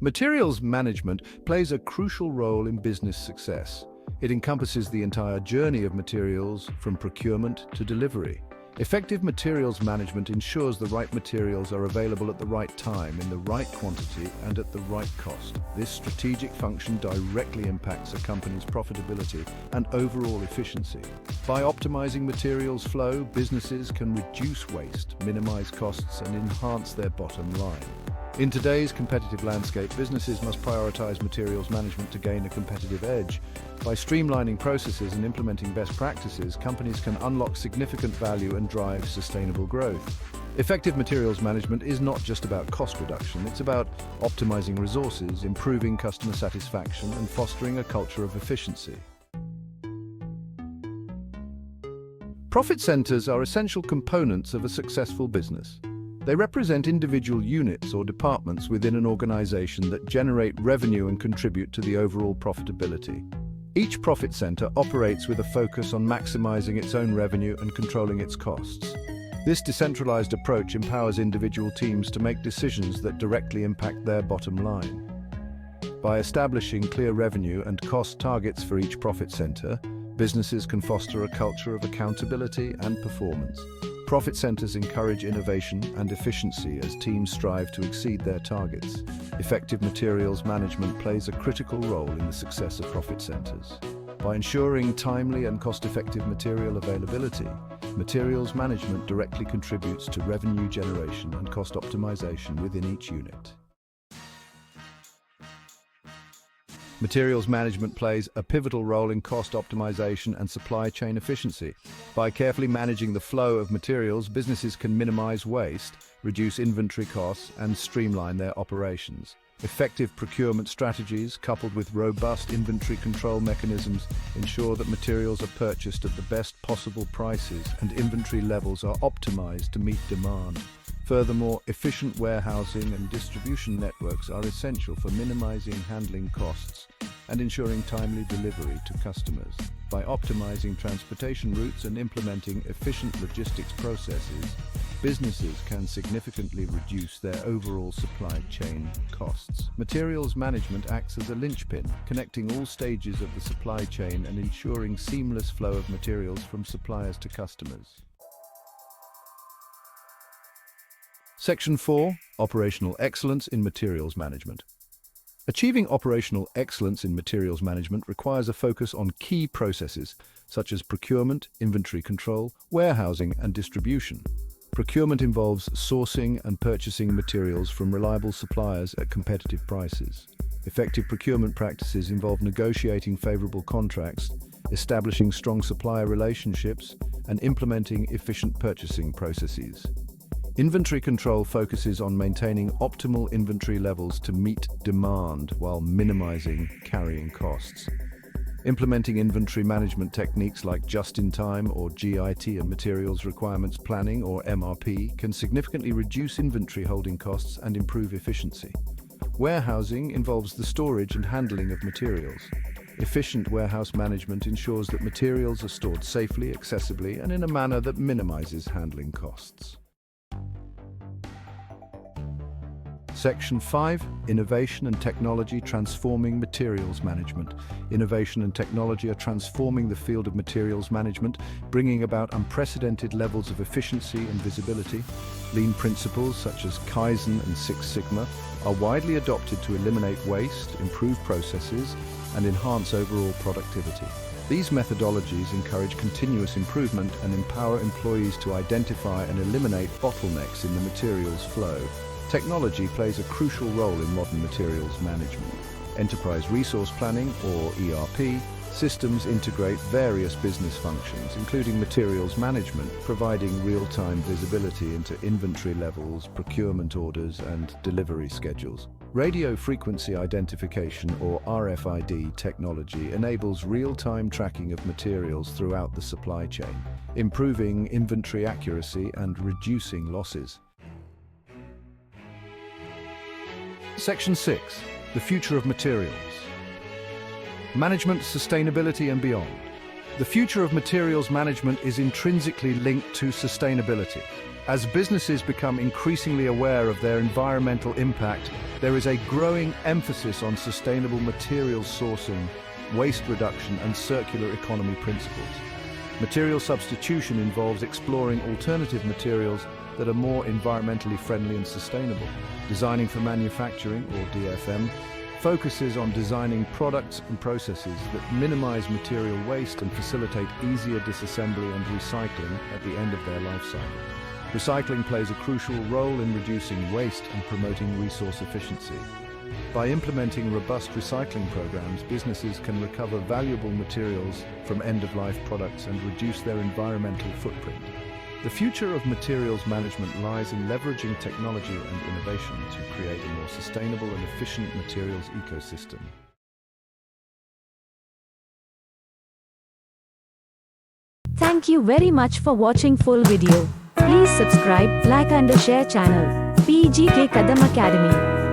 Materials management plays a crucial role in business success. It encompasses the entire journey of materials from procurement to delivery. Effective materials management ensures the right materials are available at the right time, in the right quantity, and at the right cost. This strategic function directly impacts a company's profitability and overall efficiency. By optimizing materials flow, businesses can reduce waste, minimize costs, and enhance their bottom line. In today's competitive landscape, businesses must prioritize materials management to gain a competitive edge. By streamlining processes and implementing best practices, companies can unlock significant value and drive sustainable growth. Effective materials management is not just about cost reduction, it's about optimizing resources, improving customer satisfaction, and fostering a culture of efficiency. Profit centers are essential components of a successful business. They represent individual units or departments within an organization that generate revenue and contribute to the overall profitability. Each profit center operates with a focus on maximizing its own revenue and controlling its costs. This decentralized approach empowers individual teams to make decisions that directly impact their bottom line. By establishing clear revenue and cost targets for each profit center, businesses can foster a culture of accountability and performance. Profit centers encourage innovation and efficiency as teams strive to exceed their targets. Effective materials management plays a critical role in the success of profit centers. By ensuring timely and cost-effective material availability, materials management directly contributes to revenue generation and cost optimization within each unit. Materials management plays a pivotal role in cost optimization and supply chain efficiency. By carefully managing the flow of materials, businesses can minimize waste, reduce inventory costs, and streamline their operations. Effective procurement strategies, coupled with robust inventory control mechanisms, ensure that materials are purchased at the best possible prices and inventory levels are optimized to meet demand. Furthermore, efficient warehousing and distribution networks are essential for minimizing handling costs and ensuring timely delivery to customers. By optimizing transportation routes and implementing efficient logistics processes, businesses can significantly reduce their overall supply chain costs. Materials management acts as a linchpin, connecting all stages of the supply chain and ensuring seamless flow of materials from suppliers to customers. Section 4. Operational Excellence in Materials Management. Achieving operational excellence in materials management requires a focus on key processes such as procurement, inventory control, warehousing, and distribution. Procurement involves sourcing and purchasing materials from reliable suppliers at competitive prices. Effective procurement practices involve negotiating favorable contracts, establishing strong supplier relationships, and implementing efficient purchasing processes. Inventory control focuses on maintaining optimal inventory levels to meet demand while minimizing carrying costs. Implementing inventory management techniques like just-in-time or GIT and materials requirements planning or MRP can significantly reduce inventory holding costs and improve efficiency. Warehousing involves the storage and handling of materials. Efficient warehouse management ensures that materials are stored safely, accessibly, and in a manner that minimizes handling costs. Section 5. Innovation and Technology Transforming Materials Management. Innovation and technology are transforming the field of materials management, bringing about unprecedented levels of efficiency and visibility. Lean principles such as Kaizen and Six Sigma are widely adopted to eliminate waste, improve processes, and enhance overall productivity. These methodologies encourage continuous improvement and empower employees to identify and eliminate bottlenecks in the materials flow. Technology plays a crucial role in modern materials management. Enterprise resource planning, or ERP, systems integrate various business functions, including materials management, providing real-time visibility into inventory levels, procurement orders, and delivery schedules. Radio frequency identification, or RFID technology, enables real-time tracking of materials throughout the supply chain, improving inventory accuracy and reducing losses. Section 6. The Future of Materials. Management, sustainability, and beyond. The future of materials management is intrinsically linked to sustainability. As businesses become increasingly aware of their environmental impact, there is a growing emphasis on sustainable materials sourcing, waste reduction, and circular economy principles. Material substitution involves exploring alternative materials that are more environmentally friendly and sustainable. Designing for manufacturing, or DFM, focuses on designing products and processes that minimize material waste and facilitate easier disassembly and recycling at the end of their life cycle. Recycling plays a crucial role in reducing waste and promoting resource efficiency. By implementing robust recycling programs, businesses can recover valuable materials from end-of-life products and reduce their environmental footprint. The future of materials management lies in leveraging technology and innovation to create a more sustainable and efficient materials ecosystem. Thank you very much for watching full video. Please subscribe, like and share channel PGK Kadam Academy.